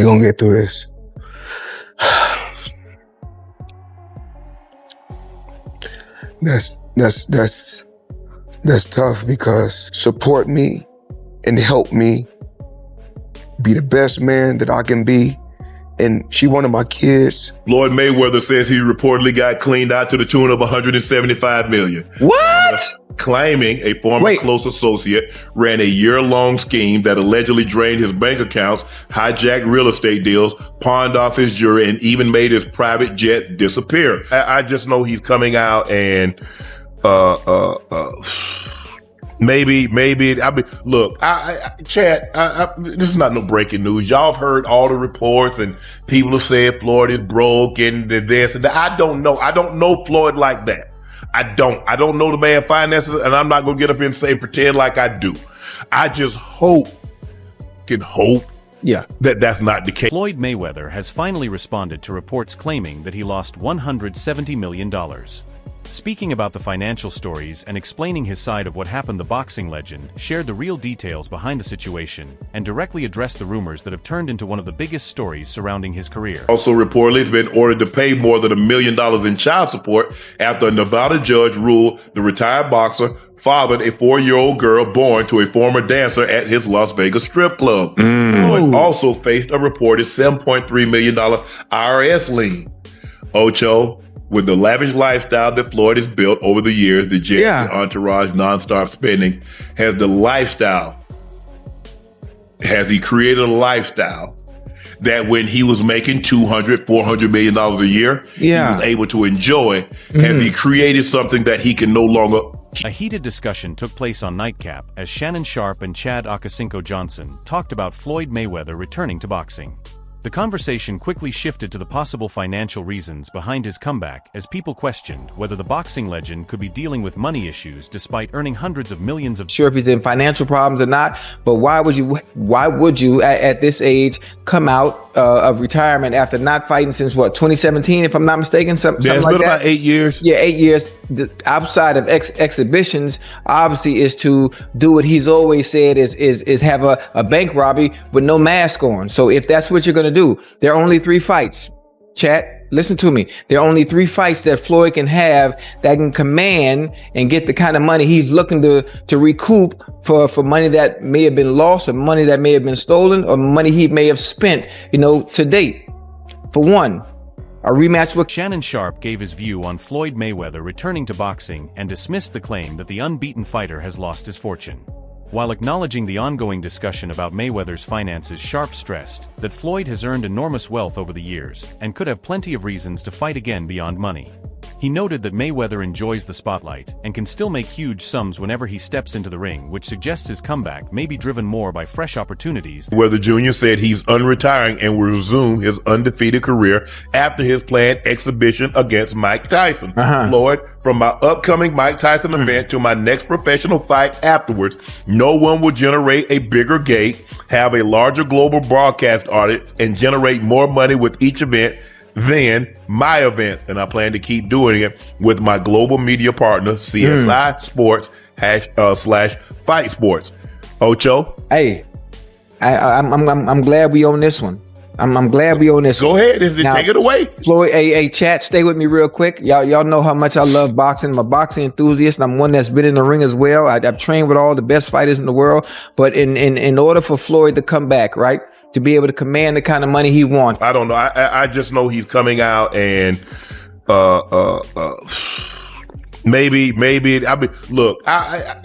We're gonna get through this. That's tough, because support me and help me be the best man that I can be. And she one of my kids. Floyd Mayweather says he reportedly got cleaned out to the tune of $175 million. What? Claiming a former close associate ran a year-long scheme that allegedly drained his bank accounts, hijacked real estate deals, pawned off his jewelry, and even made his private jets disappear. I just know he's coming out and maybe. I mean, look, Chad, this is not no breaking news. Y'all have heard all the reports, and people have said Floyd is broke and this and that. I don't know. I don't know Floyd like that. I don't know the man finances, and I'm not gonna get up here and say pretend like I do. I just can hope that that's not the case. Floyd Mayweather has finally responded to reports claiming that he lost $170 million. Speaking about the financial stories and explaining his side of what happened, the boxing legend shared the real details behind the situation and directly addressed the rumors that have turned into one of the biggest stories surrounding his career. Also, reportedly, he's been ordered to pay more than $1 million in child support after a Nevada judge ruled the retired boxer fathered a 4-year-old girl born to a former dancer at his Las Vegas strip club. Floyd also faced a reported $7.3 million IRS lien. Ocho, with the lavish lifestyle that Floyd has built over the years, the jet entourage, nonstop spending, has he created a lifestyle that when he was making $200-400 million a year, he was able to enjoy? Has he created something that he can no longer? A heated discussion took place on Nightcap as Shannon Sharpe and Chad Ochocinco-Johnson talked about Floyd Mayweather returning to boxing. The conversation quickly shifted to the possible financial reasons behind his comeback as people questioned whether the boxing legend could be dealing with money issues despite earning hundreds of millions of. Sure if he's in financial problems or not, but why would you at this age come out of retirement after not fighting since what, 2017, if I'm not mistaken, something like that? It's been about 8 years. Yeah, 8 years. Outside of exhibitions, obviously, is to do what he's always said is have a bank robbery with no mask on. So if that's what you're gonna do, there are only 3 fights. Chat, listen to me. There are only 3 fights that Floyd can have that can command and get the kind of money he's looking to recoup for money that may have been lost, or money that may have been stolen, or money he may have spent, to date. For one, a rematch with. Shannon Sharpe gave his view on Floyd Mayweather returning to boxing and dismissed the claim that the unbeaten fighter has lost his fortune. While acknowledging the ongoing discussion about Mayweather's finances, Sharpe stressed that Floyd has earned enormous wealth over the years and could have plenty of reasons to fight again beyond money. He noted that Mayweather enjoys the spotlight and can still make huge sums whenever he steps into the ring, which suggests his comeback may be driven more by fresh opportunities. Mayweather Jr. said he's unretiring and will resume his undefeated career after his planned exhibition against Mike Tyson. Floyd, from my upcoming Mike Tyson event to my next professional fight afterwards, no one will generate a bigger gate, have a larger global broadcast audience, and generate more money with each event than my events. And I plan to keep doing it with my global media partner, CSI Sports /Fight Sports. Ocho? Hey, I'm glad we own this one. I'm glad we own this. Go ahead, take it away. Floyd, hey, chat, stay with me real quick. Y'all know how much I love boxing. I'm a boxing enthusiast, and I'm one that's been in the ring as well. I've trained with all the best fighters in the world. But in order for Floyd to come back, right, to be able to command the kind of money he wants. I don't know. I just know he's coming out and maybe. I mean, look,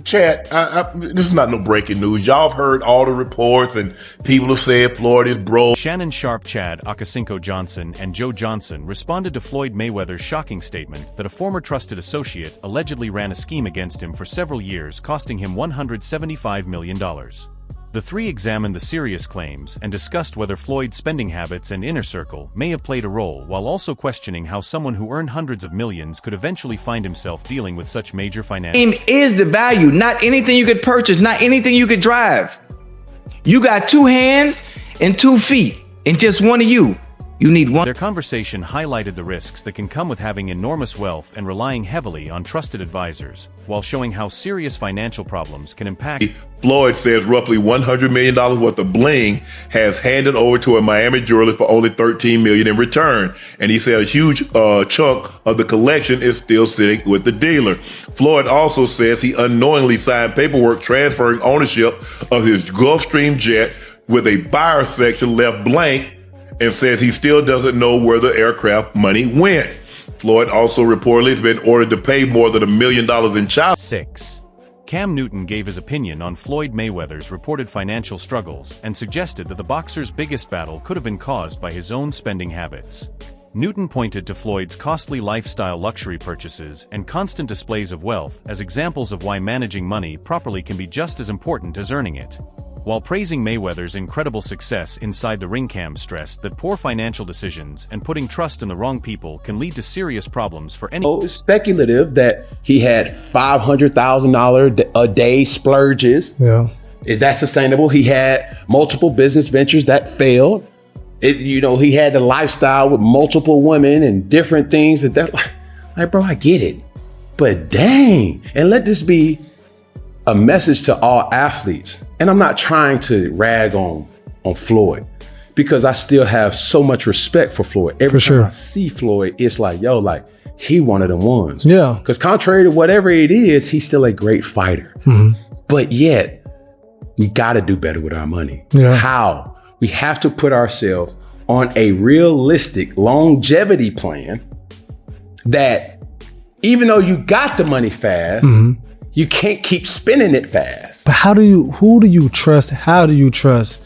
Chad, this is not no breaking news. Y'all have heard all the reports, and people have said Floyd is broke. Shannon Sharpe, Chad Ochocinco-Johnson, and Joe Johnson responded to Floyd Mayweather's shocking statement that a former trusted associate allegedly ran a scheme against him for several years, costing him $175 million. The 3 examined the serious claims and discussed whether Floyd's spending habits and inner circle may have played a role, while also questioning how someone who earned hundreds of millions could eventually find himself dealing with such major financial. Is the value, not anything you could purchase, not anything you could drive. You got 2 hands and 2 feet and just one of you. You need one. Their conversation highlighted the risks that can come with having enormous wealth and relying heavily on trusted advisors, while showing how serious financial problems can impact. Floyd says roughly $100 million worth of bling has handed over to a Miami jeweler for only $13 million in return. And he said a huge chunk of the collection is still sitting with the dealer. Floyd also says he unknowingly signed paperwork transferring ownership of his Gulfstream jet with a buyer section left blank, and says he still doesn't know where the aircraft money went. Floyd also reportedly has been ordered to pay more than $1 million in child. 6. Cam Newton gave his opinion on Floyd Mayweather's reported financial struggles and suggested that the boxer's biggest battle could have been caused by his own spending habits. Newton pointed to Floyd's costly lifestyle luxury purchases and constant displays of wealth as examples of why managing money properly can be just as important as earning it. While praising Mayweather's incredible success inside the ring, Cam stressed that poor financial decisions and putting trust in the wrong people can lead to serious problems for any. It's speculative that he had $500,000 a day splurges. Yeah. Is that sustainable? He had multiple business ventures that failed. He had the lifestyle with multiple women and different things like, bro, I get it. But dang, and let this be a message to all athletes. And I'm not trying to rag on Floyd, because I still have so much respect for Floyd. Every time I see Floyd, it's like, he one of them ones. Yeah. Because contrary to whatever it is, he's still a great fighter. Mm-hmm. But yet, we got to do better with our money. Yeah. How? We have to put ourselves on a realistic longevity plan that even though you got the money fast, you can't keep spending it fast. But who do you trust? How do you trust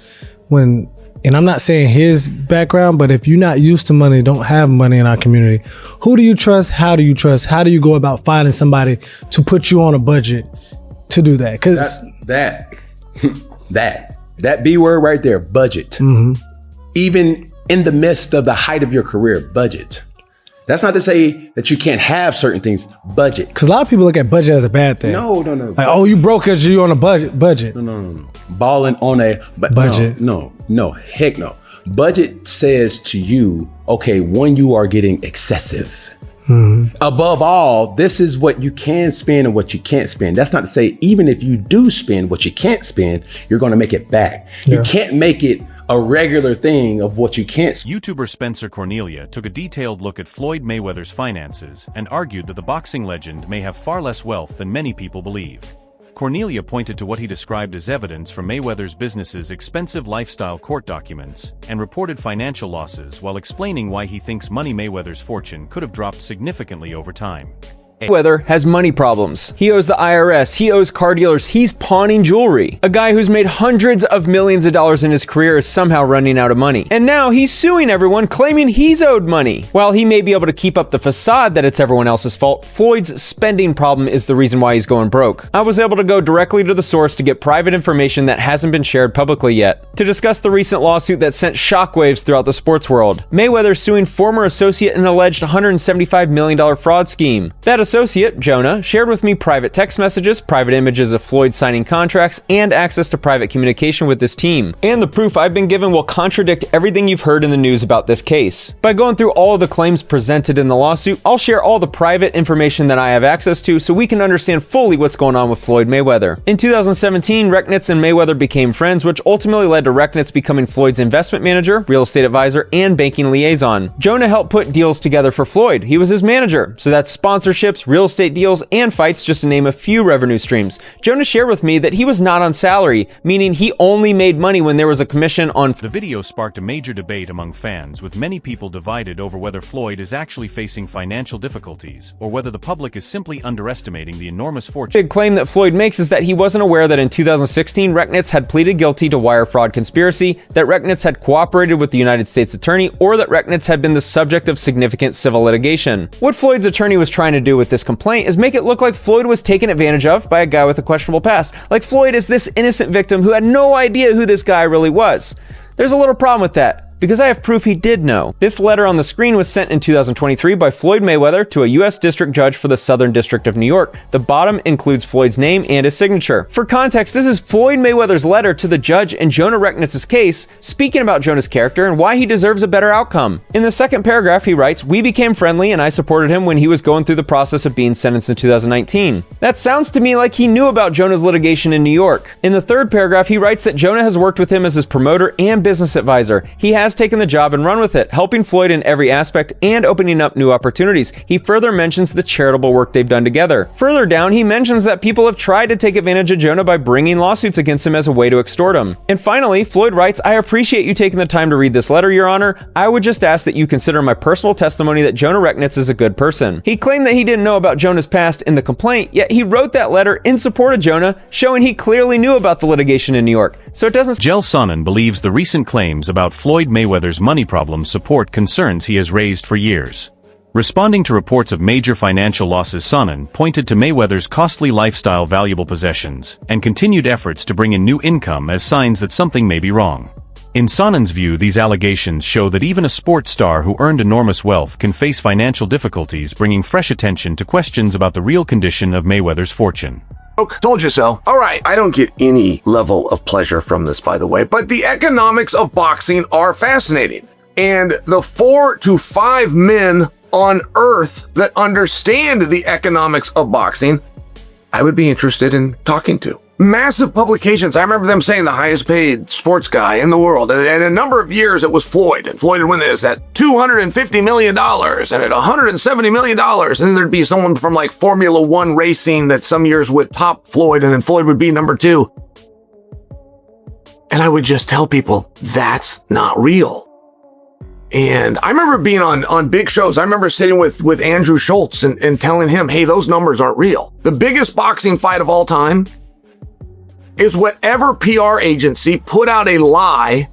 when, and I'm not saying his background, but if you're not used to money, don't have money in our community, who do you trust? How do you trust? How do you go about finding somebody to put you on a budget to do that? Because that B word right there, budget. Even in the midst of the height of your career, budget. That's not to say that you can't have certain things, budget. Because a lot of people look at budget as a bad thing. No. Like, oh, you broke because you're on a budget. No. Balling on a budget. No, heck no. Budget says to you, okay, when you are getting excessive. Above all, this is what you can spend and what you can't spend. That's not to say even if you do spend what you can't spend, you're going to make it back. Yeah. You can't make it a regular thing of what you can't. YouTuber Spencer Cornelia took a detailed look at Floyd Mayweather's finances and argued that the boxing legend may have far less wealth than many people believe. Cornelia pointed to what he described as evidence from Mayweather's business's expensive lifestyle court documents and reported financial losses, while explaining why he thinks Mayweather's fortune could have dropped significantly over time. Mayweather has money problems. He owes the IRS, he owes car dealers, he's pawning jewelry. A guy who's made hundreds of millions of dollars in his career is somehow running out of money. And now he's suing everyone, claiming he's owed money. While he may be able to keep up the facade that it's everyone else's fault, Floyd's spending problem is the reason why he's going broke. I was able to go directly to the source to get private information that hasn't been shared publicly yet, to discuss the recent lawsuit that sent shockwaves throughout the sports world. Mayweather suing former associate in an alleged $175 million fraud scheme. That associate, Jonah, shared with me private text messages, private images of Floyd signing contracts, and access to private communication with this team. And the proof I've been given will contradict everything you've heard in the news about this case. By going through all of the claims presented in the lawsuit, I'll share all the private information that I have access to so we can understand fully what's going on with Floyd Mayweather. In 2017, Recknitz and Mayweather became friends, which ultimately led to Recknitz becoming Floyd's investment manager, real estate advisor, and banking liaison. Jonah helped put deals together for Floyd. He was his manager, so that's sponsorships, real estate deals, and fights, just to name a few revenue streams. Jonah shared with me that he was not on salary, meaning he only made money when there was a commission on. The video sparked a major debate among fans, with many people divided over whether Floyd is actually facing financial difficulties or whether the public is simply underestimating the enormous fortune. The big claim that Floyd makes is that he wasn't aware that in 2016 Recknitz had pleaded guilty to wire fraud conspiracy, that Recknitz had cooperated with the United States attorney, or that Recknitz had been the subject of significant civil litigation. What Floyd's attorney was trying to do with this complaint is make it look like Floyd was taken advantage of by a guy with a questionable past. Like Floyd is this innocent victim who had no idea who this guy really was. There's a little problem with that. because I have proof he did know. This letter on the screen was sent in 2023 by Floyd Mayweather to a U.S. district judge for the Southern District of New York. The bottom includes Floyd's name and his signature. For context, this is Floyd Mayweather's letter to the judge in Jonah Recknitz's case, speaking about Jonah's character and why he deserves a better outcome. In the second paragraph, he writes, "We became friendly and I supported him when he was going through the process of being sentenced in 2019. That sounds to me like he knew about Jonah's litigation in New York." In the third paragraph, he writes that Jonah has worked with him as his promoter and business advisor. He has taken the job and run with it, helping Floyd in every aspect and opening up new opportunities. He further mentions the charitable work they've done together. Further down, he mentions that people have tried to take advantage of Jonah by bringing lawsuits against him as a way to extort him. And finally, Floyd writes, "I appreciate you taking the time to read this letter, Your Honor. I would just ask that you consider my personal testimony that Jonah Recknitz is a good person." He claimed that he didn't know about Jonah's past in the complaint, yet he wrote that letter in support of Jonah, showing he clearly knew about the litigation in New York. So it doesn't. Jel Sonnen believes the recent claims about Floyd Mayweather's money problems support concerns he has raised for years. Responding to reports of major financial losses, Sonnen pointed to Mayweather's costly lifestyle, valuable possessions, and continued efforts to bring in new income as signs that something may be wrong. In Sonnen's view, these allegations show that even a sports star who earned enormous wealth can face financial difficulties, bringing fresh attention to questions about the real condition of Mayweather's fortune. Told you so. All right, I don't get any level of pleasure from this, by the way, but the economics of boxing are fascinating. And the 4 to 5 men on earth that understand the economics of boxing, I would be interested in talking to. Massive publications. I remember them saying the highest paid sports guy in the world. And a number of years it was Floyd. And Floyd would win this at $250 million and at $170 million. And then there'd be someone from like Formula One racing that some years would top Floyd, and then Floyd would be number 2. And I would just tell people, that's not real. And I remember being on big shows. I remember sitting with Andrew Schultz and telling him, hey, those numbers aren't real. The biggest boxing fight of all time is whatever PR agency put out a lie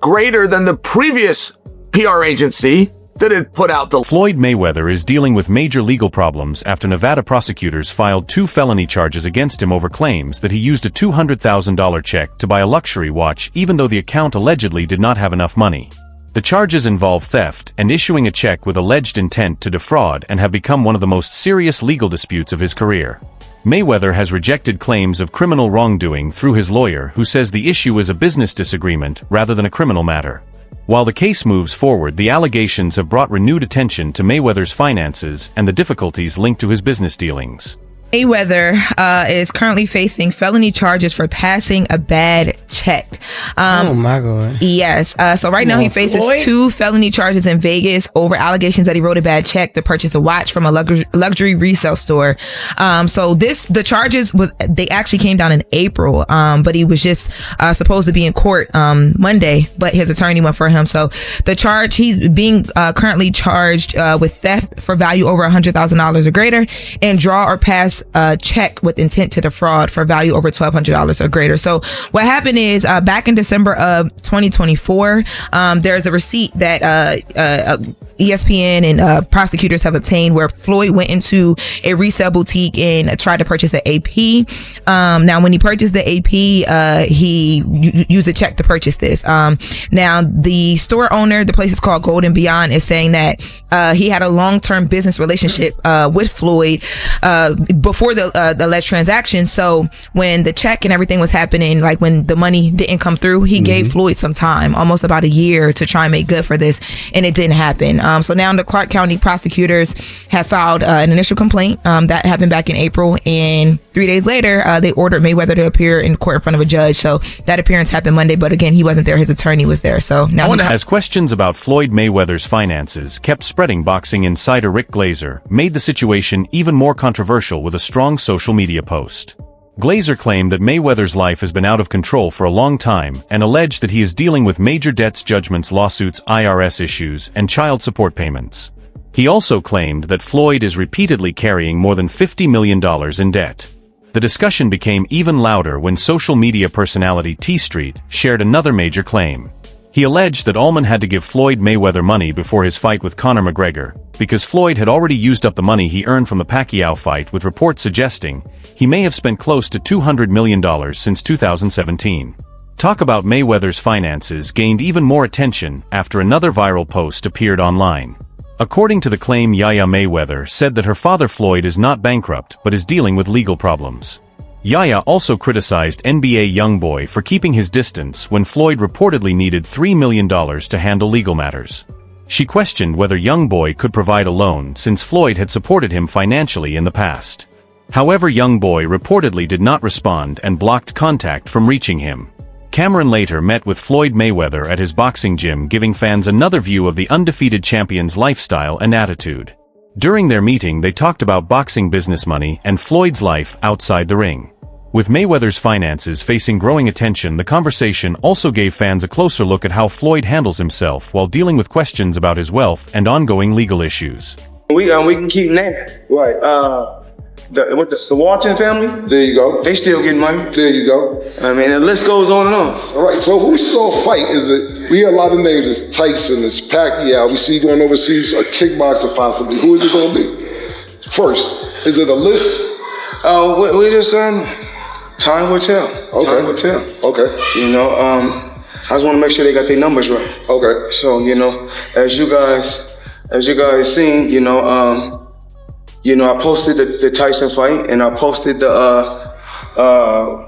greater than the previous PR agency that had put out the. Floyd Mayweather is dealing with major legal problems after Nevada prosecutors filed 2 felony charges against him over claims that he used a $200,000 check to buy a luxury watch even though the account allegedly did not have enough money. The charges involve theft and issuing a check with alleged intent to defraud and have become one of the most serious legal disputes of his career. Mayweather has rejected claims of criminal wrongdoing through his lawyer, who says the issue is a business disagreement rather than a criminal matter. While the case moves forward, the allegations have brought renewed attention to Mayweather's finances and the difficulties linked to his business dealings. Mayweather is currently facing felony charges for passing a bad check. Oh my God. Yes. So right now he faces Floyd? 2 felony charges in Vegas over allegations that he wrote a bad check to purchase a watch from a luxury resale store. So the charges they actually came down in April, but he was just supposed to be in court Monday, but his attorney went for him. So the charge, he's being currently charged with theft for value over $100,000 or greater, and draw or pass a check with intent to defraud for value over $1,200 or greater. So what happened is back in December of 2024, there's a receipt that ESPN and prosecutors have obtained where Floyd went into a resale boutique and tried to purchase an AP. Now, when he purchased the AP, he used a check to purchase this. Now, the store owner, the place is called Golden Beyond, is saying that he had a long-term business relationship with Floyd before the alleged transaction. So when the check and everything was happening, like when the money didn't come through, he gave Floyd some time, almost about a year, to try and make good for this, and it didn't happen. So now the Clark County prosecutors have filed an initial complaint that happened back in April, and 3 days later, they ordered Mayweather to appear in court in front of a judge. So that appearance happened Monday, but again, he wasn't there. His attorney was there. So now as questions about Floyd Mayweather's finances kept spreading, boxing insider Rick Glazer made the situation even more controversial with a strong social media post. Glazer claimed that Mayweather's life has been out of control for a long time and alleged that he is dealing with major debts, judgments, lawsuits, IRS issues, and child support payments. He also claimed that Floyd is repeatedly carrying more than $50 million in debt. The discussion became even louder when social media personality T Street shared another major claim. He alleged that Ullman had to give Floyd Mayweather money before his fight with Conor McGregor, because Floyd had already used up the money he earned from the Pacquiao fight, with reports suggesting he may have spent close to $200 million since 2017. Talk about Mayweather's finances gained even more attention after another viral post appeared online. According to the claim, Yaya Mayweather said that her father Floyd is not bankrupt but is dealing with legal problems. Yaya also criticized NBA YoungBoy for keeping his distance when Floyd reportedly needed $3 million to handle legal matters. She questioned whether YoungBoy could provide a loan since Floyd had supported him financially in the past. However, YoungBoy reportedly did not respond and blocked contact from reaching him. Cameron later met with Floyd Mayweather at his boxing gym, giving fans another view of the undefeated champion's lifestyle and attitude. During their meeting, they talked about boxing business money and Floyd's life outside the ring. With Mayweather's finances facing growing attention, the conversation also gave fans a closer look at how Floyd handles himself while dealing with questions about his wealth and ongoing legal issues. We can keep naming. Right. The Walton family? There you go. They still getting money. There you go. I mean, the list goes on and on. All right, so who saw fight? Is it, we hear a lot of names, it's Tyson, it's Pacquiao, we see you going overseas, a kickboxer possibly. Who is it going to be? First, is it a list? We just, time will tell. Okay. Time will tell. Okay. You know, I just want to make sure they got their numbers right. Okay. So, you know, as you guys seen, I posted the Tyson fight, and I posted the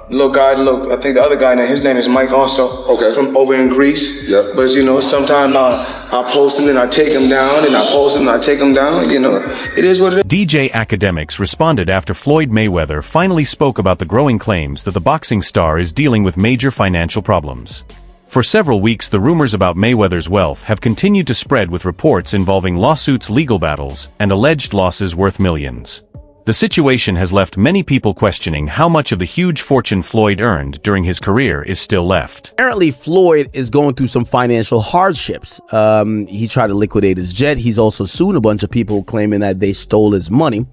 little guy. I think the other guy, his name is Mike, also. Okay. From over in Greece. Yeah. But sometimes I post him and I take him down, and I post him and I take him down. It is what it is. DJ Academics responded after Floyd Mayweather finally spoke about the growing claims that the boxing star is dealing with major financial problems. For several weeks, the rumors about Mayweather's wealth have continued to spread, with reports involving lawsuits, legal battles, and alleged losses worth millions. The situation has left many people questioning how much of the huge fortune Floyd earned during his career is still left. Apparently, Floyd is going through some financial hardships. He tried to liquidate his jet. He's also sued a bunch of people claiming that they stole his money.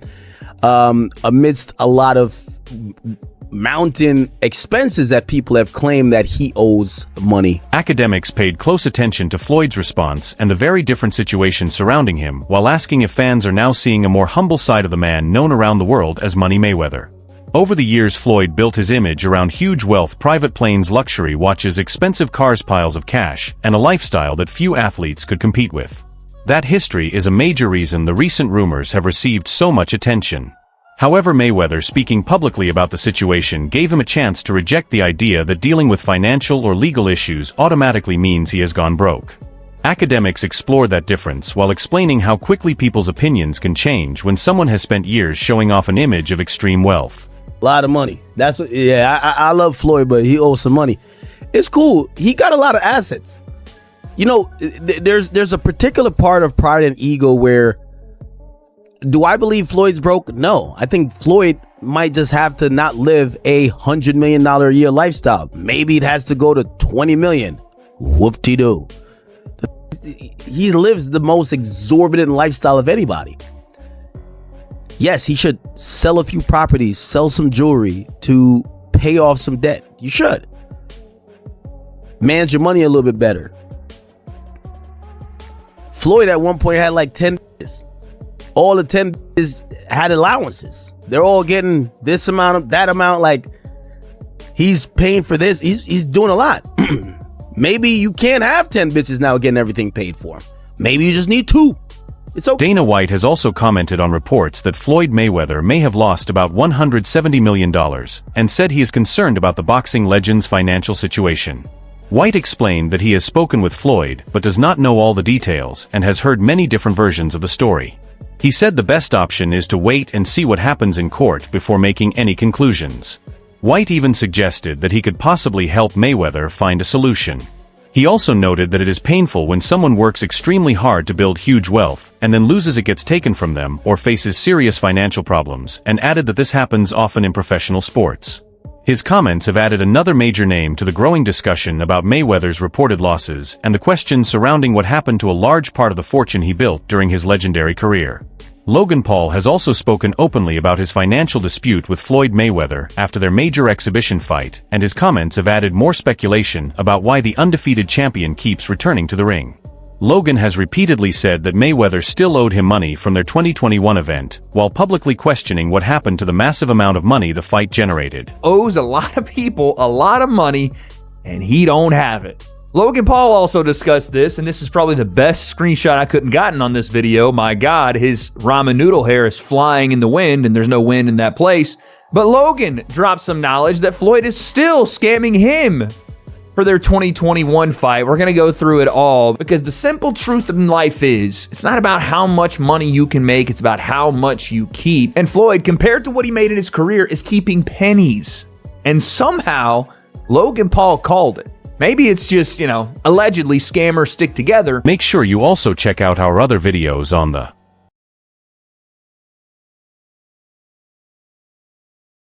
Amidst a lot of mountain expenses that people have claimed that he owes money. Academics paid close attention to Floyd's response and the very different situation surrounding him, while asking if fans are now seeing a more humble side of the man known around the world as Money Mayweather. Over the years, Floyd built his image around huge wealth, private planes, luxury watches, expensive cars, piles of cash, and a lifestyle that few athletes could compete with. That history is a major reason the recent rumors have received so much attention. However, Mayweather, speaking publicly about the situation, gave him a chance to reject the idea that dealing with financial or legal issues automatically means he has gone broke. Academics explored that difference while explaining how quickly people's opinions can change when someone has spent years showing off an image of extreme wealth. A lot of money. That's what. Yeah, I love Floyd, but he owes some money. It's cool. He got a lot of assets. There's a particular part of pride and ego where, do I believe Floyd's broke? No. I think Floyd might just have to not live a $100 million a year lifestyle. Maybe it has to go to 20 million. Whoop-de-doo. He lives the most exorbitant lifestyle of anybody. Yes, he should sell a few properties, sell some jewelry to pay off some debt. You should. Manage your money a little bit better. Floyd at one point had like 10 businesses. All the 10 had allowances. They're all getting this amount, that amount. Like, he's paying for this. He's doing a lot. Maybe you can't have 10 bitches now getting everything paid for. Maybe you just need 2. It's okay. Dana White has also commented on reports that Floyd Mayweather may have lost about $170 million and said he is concerned about the boxing legend's financial situation. White explained that he has spoken with Floyd but does not know all the details and has heard many different versions of the story. He said the best option is to wait and see what happens in court before making any conclusions. White even suggested that he could possibly help Mayweather find a solution. He also noted that it is painful when someone works extremely hard to build huge wealth and then loses it, gets taken from them, or faces serious financial problems, and added that this happens often in professional sports. His comments have added another major name to the growing discussion about Mayweather's reported losses and the questions surrounding what happened to a large part of the fortune he built during his legendary career. Logan Paul has also spoken openly about his financial dispute with Floyd Mayweather after their major exhibition fight, and his comments have added more speculation about why the undefeated champion keeps returning to the ring. Logan has repeatedly said that Mayweather still owed him money from their 2021 event, while publicly questioning what happened to the massive amount of money the fight generated. Owes a lot of people a lot of money, and he don't have it. Logan Paul also discussed this, and this is probably the best screenshot I couldn't gotten on this video. My God, his ramen noodle hair is flying in the wind, and there's no wind in that place. But Logan dropped some knowledge that Floyd is still scamming him for their 2021 fight. We're going to go through it all because the simple truth in life is it's not about how much money you can make, it's about how much you keep. And Floyd, compared to what he made in his career, is keeping pennies. And somehow, Logan Paul called it. Maybe it's just, allegedly scammers stick together. Make sure you also check out our other videos on the